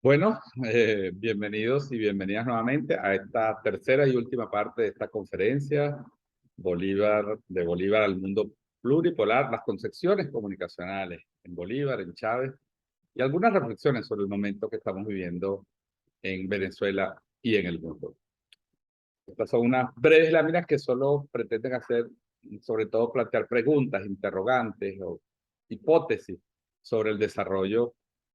Bueno, bienvenidos y bienvenidas nuevamente a esta tercera y última parte de esta conferencia, de Bolívar al mundo pluripolar, las concepciones comunicacionales en Bolívar, en Chávez, y algunas reflexiones sobre el momento que estamos viviendo en Venezuela y en el mundo. Estas son unas breves láminas que solo pretenden hacer, sobre todo plantear preguntas, interrogantes o hipótesis sobre el desarrollo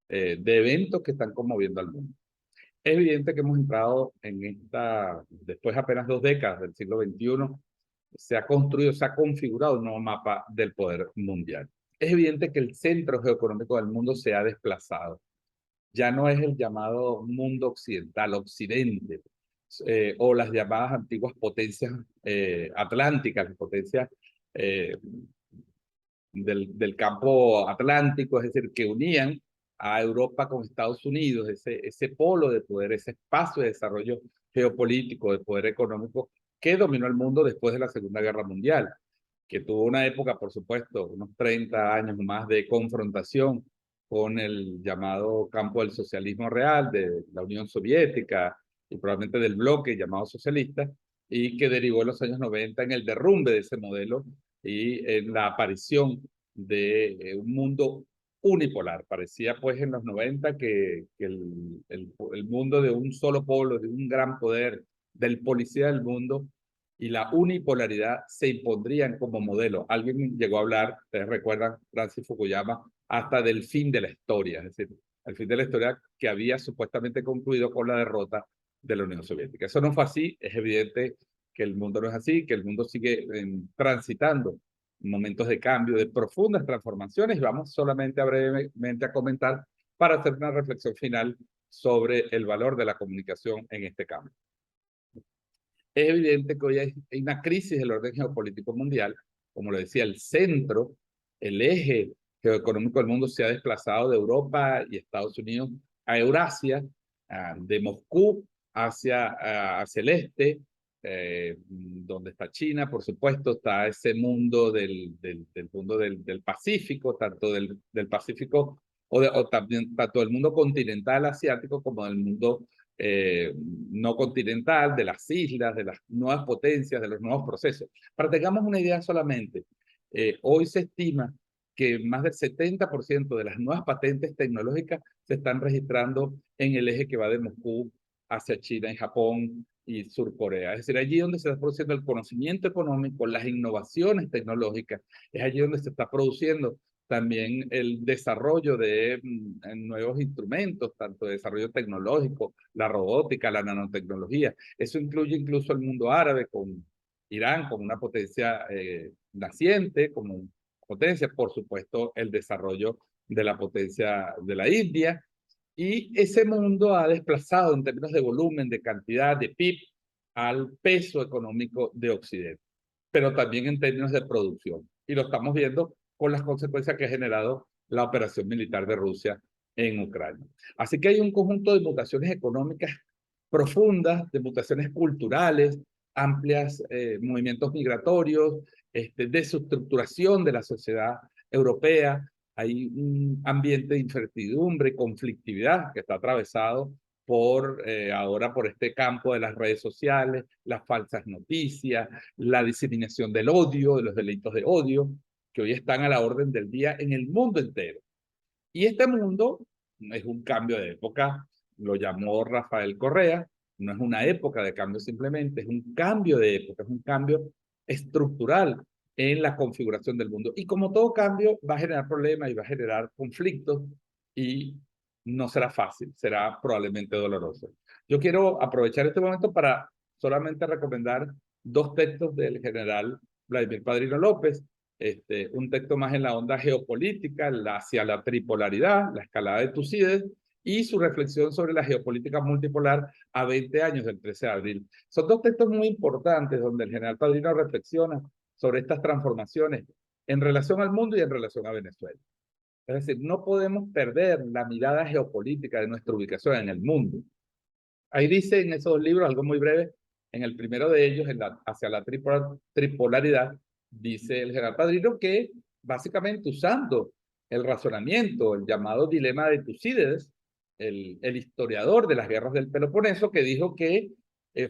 de eventos que están conmoviendo al mundo. Es evidente que hemos entrado en después de apenas 2 décadas del siglo XXI, se ha construido, se ha configurado un nuevo mapa del poder mundial. Es evidente que el centro geoeconómico del mundo se ha desplazado. Ya no es el llamado mundo occidental, occidente, o las llamadas antiguas potencias atlánticas, potencias eh, del campo atlántico, es decir, que unían a Europa con Estados Unidos, ese polo de poder, ese espacio de desarrollo geopolítico, de poder económico que dominó el mundo después de la Segunda Guerra Mundial, que tuvo una época, por supuesto, unos 30 años más de confrontación con el llamado campo del socialismo real, de la Unión Soviética y probablemente del bloque llamado socialista, y que derivó en los años 90 en el derrumbe de ese modelo y en la aparición de un mundo unipolar. Parecía pues en los 90 que el mundo de un solo polo, de un gran poder, del policía del mundo y la unipolaridad se impondrían como modelo. Alguien llegó a hablar, ustedes recuerdan, Francis Fukuyama, hasta del fin de la historia, es decir, el fin de la historia que había supuestamente concluido con la derrota de la Unión Soviética. Eso no fue así, es evidente que el mundo no es así, que el mundo sigue transitando momentos de cambio, de profundas transformaciones, y vamos solamente brevemente a comentar para hacer una reflexión final sobre el valor de la comunicación en este cambio. Es evidente que hoy hay una crisis del orden geopolítico mundial. Como lo decía, el centro, el eje geoeconómico del mundo se ha desplazado de Europa y Estados Unidos a Eurasia, de Moscú hacia el este, donde está China, por supuesto, está ese mundo del mundo del Pacífico, tanto del Pacífico o también tanto del mundo continental asiático como del mundo no continental, de las islas, de las nuevas potencias, de los nuevos procesos. Para que tengamos una idea solamente, hoy se estima que más del 70% de las nuevas patentes tecnológicas se están registrando en el eje que va de Moscú hacia China y Japón y Sur Corea. Es decir, allí donde se está produciendo el conocimiento económico, las innovaciones tecnológicas, es allí donde se está produciendo también el desarrollo de nuevos instrumentos, tanto de desarrollo tecnológico, la robótica, la nanotecnología. Eso incluye incluso el mundo árabe con Irán como una potencia naciente, como potencia, por supuesto, el desarrollo de la potencia de la India. Y ese mundo ha desplazado en términos de volumen, de cantidad, de PIB, al peso económico de Occidente, pero también en términos de producción. Y lo estamos viendo con las consecuencias que ha generado la operación militar de Rusia en Ucrania. Así que hay un conjunto de mutaciones económicas profundas, de mutaciones culturales, amplias movimientos migratorios, desestructuración de la sociedad europea. Hay un ambiente de incertidumbre, conflictividad que está atravesado ahora por este campo de las redes sociales, las falsas noticias, la diseminación del odio, de los delitos de odio, que hoy están a la orden del día en el mundo entero. Y este mundo es un cambio de época, lo llamó Rafael Correa, no es una época de cambio simplemente, es un cambio de época, es un cambio estructural en la configuración del mundo. Y como todo cambio, va a generar problemas y va a generar conflictos y no será fácil, será probablemente doloroso. Yo quiero aprovechar este momento para solamente recomendar 2 textos del general Vladimir Padrino López, un texto más en la onda geopolítica, hacia la tripolaridad, la escalada de Tucídides, y su reflexión sobre la geopolítica multipolar a 20 años del 13 de abril. Son 2 textos muy importantes donde el general Padrino reflexiona sobre estas transformaciones en relación al mundo y en relación a Venezuela. Es decir, no podemos perder la mirada geopolítica de nuestra ubicación en el mundo. Ahí dice en esos 2 libros, algo muy breve, en el primero de ellos, hacia la tripolaridad, dice el general Padrino que básicamente usando el razonamiento, el llamado dilema de Tucídides, el historiador de las guerras del Peloponeso, que dijo que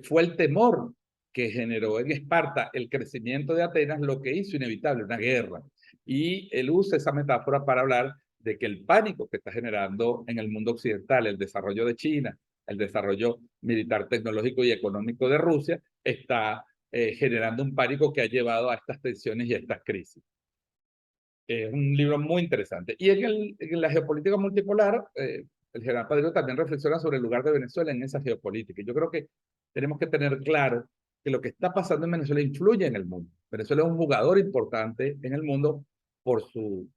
fue el temor que generó en Esparta el crecimiento de Atenas lo que hizo inevitable una guerra. Y él usa esa metáfora para hablar de que el pánico que está generando en el mundo occidental, el desarrollo de China, el desarrollo militar, tecnológico y económico de Rusia, está generando un pánico que ha llevado a estas tensiones y a estas crisis. Es un libro muy interesante. Y en la geopolítica multipolar, el general Padrino también reflexiona sobre el lugar de Venezuela en esa geopolítica. Y yo creo que tenemos que tener claro que lo que está pasando en Venezuela influye en el mundo. Venezuela es un jugador importante en el mundo por su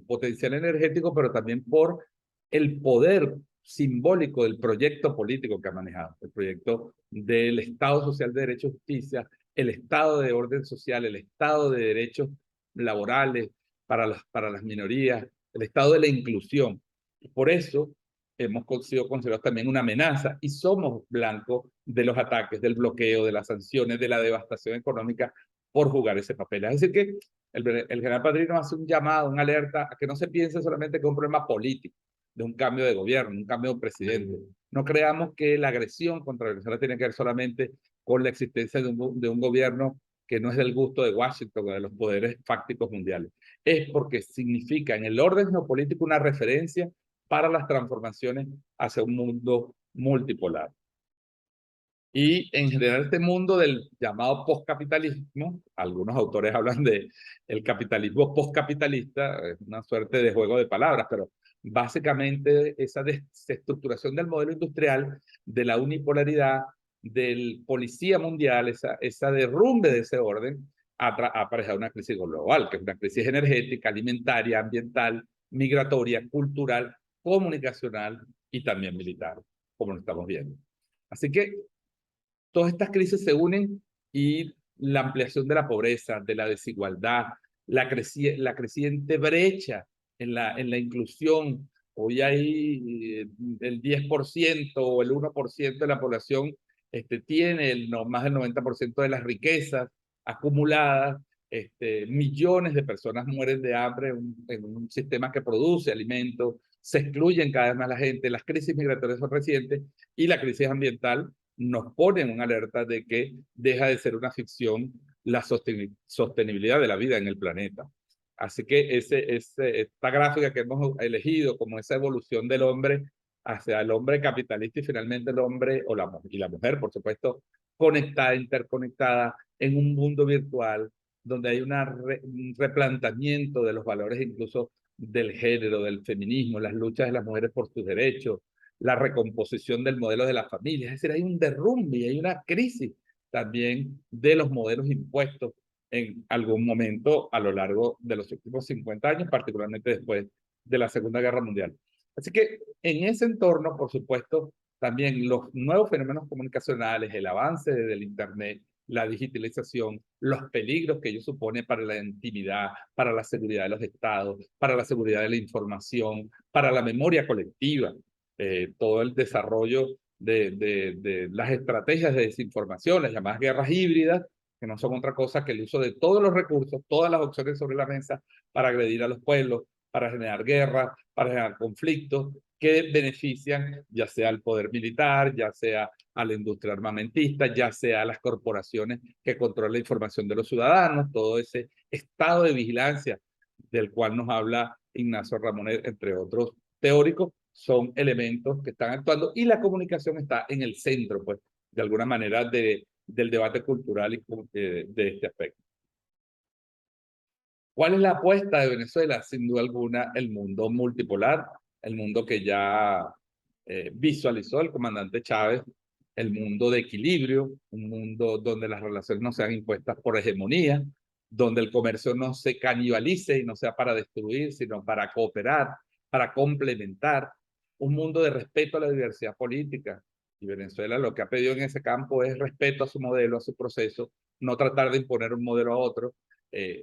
potencial energético, pero también por el poder simbólico del proyecto político que ha manejado, el proyecto del Estado Social de Derecho y Justicia, el Estado de orden social, el Estado de derechos laborales, para las minorías, el estado de la inclusión. Y por eso hemos sido considerados también una amenaza y somos blancos de los ataques, del bloqueo, de las sanciones, de la devastación económica por jugar ese papel. Es decir, que el general Padrino hace un llamado, una alerta a que no se piense solamente que es un problema político, de un cambio de gobierno, un cambio de presidente. No creamos que la agresión contra Venezuela tiene que ver solamente con la existencia de un gobierno que no es del gusto de Washington o de los poderes fácticos mundiales. Es porque significa en el orden geopolítico una referencia para las transformaciones hacia un mundo multipolar. Y en general este mundo del llamado postcapitalismo, algunos autores hablan de el capitalismo postcapitalista, es una suerte de juego de palabras, pero básicamente esa desestructuración del modelo industrial, de la unipolaridad, del policía mundial, esa derrumbe de ese orden, ha aparejado una crisis global, que es una crisis energética, alimentaria, ambiental, migratoria, cultural, comunicacional y también militar, como lo estamos viendo. Así que todas estas crisis se unen y la ampliación de la pobreza, de la desigualdad, la creciente brecha en la inclusión. Hoy hay el 10% o el 1% de la población tiene más del 90% de las riquezas acumuladas. Millones de personas mueren de hambre en un sistema que produce alimentos, se excluyen cada vez más la gente, las crisis migratorias son recientes y la crisis ambiental nos pone en una alerta de que deja de ser una ficción la sostenibilidad de la vida en el planeta. Así que esta gráfica que hemos elegido como esa evolución del hombre hacia el hombre capitalista y finalmente el hombre y la mujer, por supuesto, conectada, interconectada en un mundo virtual donde hay un replanteamiento de los valores incluso del género, del feminismo, las luchas de las mujeres por sus derechos, la recomposición del modelo de la familia. Es decir, hay un derrumbe y hay una crisis también de los modelos impuestos en algún momento a lo largo de los últimos 50 años, particularmente después de la Segunda Guerra Mundial. Así que en ese entorno, por supuesto, también los nuevos fenómenos comunicacionales, el avance del Internet, la digitalización, los peligros que ello supone para la intimidad, para la seguridad de los estados, para la seguridad de la información, para la memoria colectiva, todo el desarrollo de las estrategias de desinformación, las llamadas guerras híbridas, que no son otra cosa que el uso de todos los recursos, todas las opciones sobre la mesa para agredir a los pueblos, para generar guerras, para generar conflictos que benefician ya sea al poder militar, ya sea a la industria armamentista, ya sea a las corporaciones que controlan la información de los ciudadanos, todo ese estado de vigilancia del cual nos habla Ignacio Ramonet, entre otros teóricos, son elementos que están actuando y la comunicación está en el centro, pues, de alguna manera del debate cultural y de este aspecto. ¿Cuál es la apuesta de Venezuela? Sin duda alguna, el mundo multipolar, el mundo que ya visualizó el comandante Chávez, el mundo de equilibrio, un mundo donde las relaciones no sean impuestas por hegemonía, donde el comercio no se canibalice y no sea para destruir, sino para cooperar, para complementar, un mundo de respeto a la diversidad política. Y Venezuela lo que ha pedido en ese campo es respeto a su modelo, a su proceso, no tratar de imponer un modelo a otro,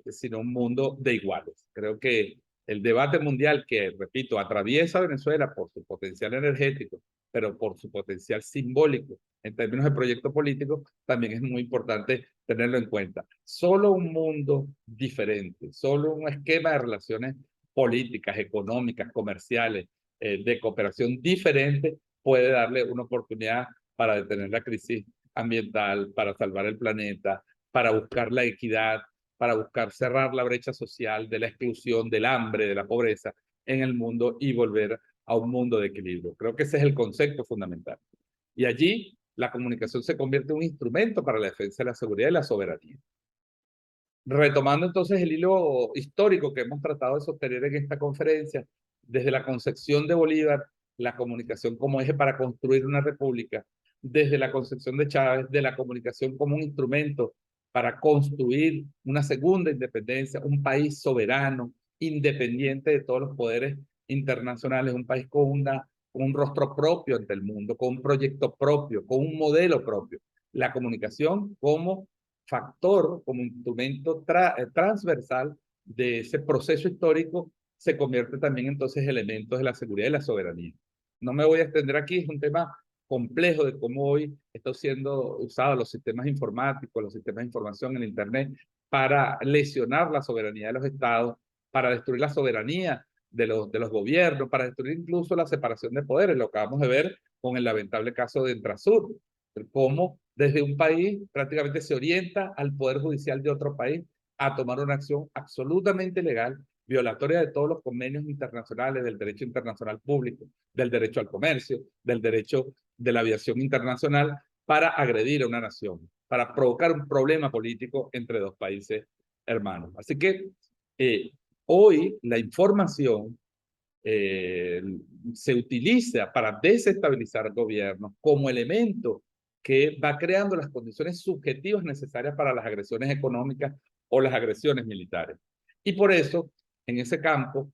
sino un mundo de iguales. Creo que el debate mundial que, repito, atraviesa Venezuela por su potencial energético, pero por su potencial simbólico en términos de proyecto político, también es muy importante tenerlo en cuenta. Solo un mundo diferente, solo un esquema de relaciones políticas, económicas, comerciales, de cooperación diferente puede darle una oportunidad para detener la crisis ambiental, para salvar el planeta, para buscar la equidad, para buscar cerrar la brecha social de la exclusión, del hambre, de la pobreza en el mundo y volver a un mundo de equilibrio. Creo que ese es el concepto fundamental. Y allí la comunicación se convierte en un instrumento para la defensa de la seguridad y la soberanía. Retomando entonces el hilo histórico que hemos tratado de sostener en esta conferencia, desde la concepción de Bolívar, la comunicación como eje para construir una república, desde la concepción de Chávez, de la comunicación como un instrumento para construir una segunda independencia, un país soberano, independiente de todos los poderes internacionales, un país con un rostro propio ante el mundo, con un proyecto propio, con un modelo propio. La comunicación como factor, como instrumento transversal de ese proceso histórico, se convierte también entonces en elementos de la seguridad y la soberanía. No me voy a extender aquí, es un tema complejo de cómo hoy están siendo usados los sistemas informáticos, los sistemas de información en Internet para lesionar la soberanía de los estados, para destruir la soberanía de los gobiernos, para destruir incluso la separación de poderes. Lo acabamos de ver con el lamentable caso de Entrasur, cómo desde un país prácticamente se orienta al Poder Judicial de otro país a tomar una acción absolutamente legal, violatoria de todos los convenios internacionales, del derecho internacional público, del derecho al comercio, del derecho de la aviación internacional, para agredir a una nación, para provocar un problema político entre dos países hermanos. Así que hoy la información eh, se utiliza para desestabilizar gobiernos como elemento que va creando las condiciones subjetivas necesarias para las agresiones económicas o las agresiones militares. Y por eso, en ese campo,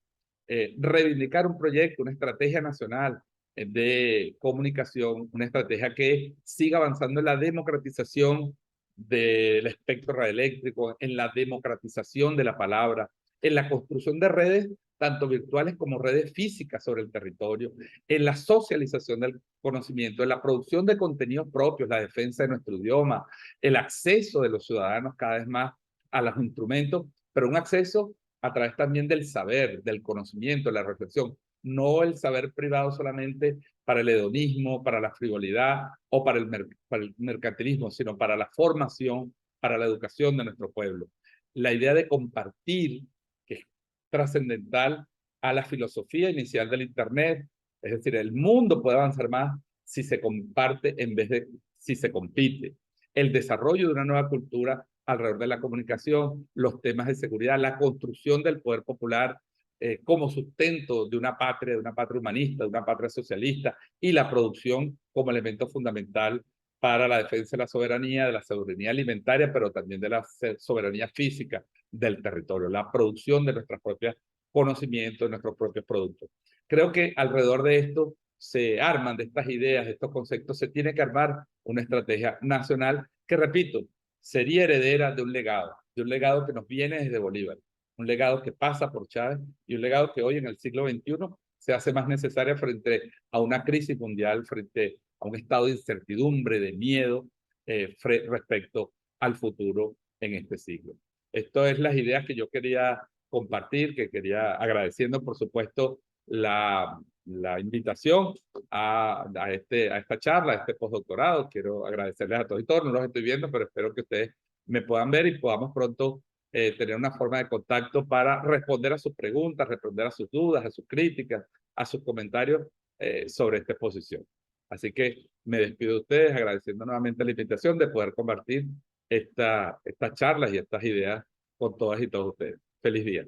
reivindicar un proyecto, una estrategia nacional de comunicación, una estrategia que siga avanzando en la democratización del espectro radioeléctrico, en la democratización de la palabra, en la construcción de redes tanto virtuales como redes físicas sobre el territorio, en la socialización del conocimiento, en la producción de contenidos propios, la defensa de nuestro idioma, el acceso de los ciudadanos cada vez más a los instrumentos, pero un acceso a través también del saber, del conocimiento, de la reflexión, no el saber privado solamente para el hedonismo, para la frivolidad o para el mercantilismo, sino para la formación, para la educación de nuestro pueblo. La idea de compartir, que es trascendental a la filosofía inicial del Internet, es decir, el mundo puede avanzar más si se comparte en vez de si se compite. El desarrollo de una nueva cultura alrededor de la comunicación, los temas de seguridad, la construcción del poder popular como sustento de una patria humanista, de una patria socialista, y la producción como elemento fundamental para la defensa de la soberanía alimentaria, pero también de la soberanía física del territorio, la producción de nuestros propios conocimientos, de nuestros propios productos. Creo que alrededor de esto se arman, de estas ideas, de estos conceptos, se tiene que armar una estrategia nacional que, repito, sería heredera de un legado que nos viene desde Bolívar, un legado que pasa por Chávez y un legado que hoy en el siglo XXI se hace más necesario frente a una crisis mundial, frente a un estado de incertidumbre, de miedo respecto al futuro en este siglo. Estas es las ideas que yo quería compartir, que quería agradeciendo, por supuesto, la invitación a esta charla, a este postdoctorado. Quiero agradecerles a todos y todos, no los estoy viendo, pero espero que ustedes me puedan ver y podamos pronto tener una forma de contacto para responder a sus preguntas, responder a sus dudas, a sus críticas, a sus comentarios sobre esta exposición. Así que me despido de ustedes agradeciendo nuevamente la invitación de poder compartir estas charlas y estas ideas con todas y todos ustedes. Feliz día.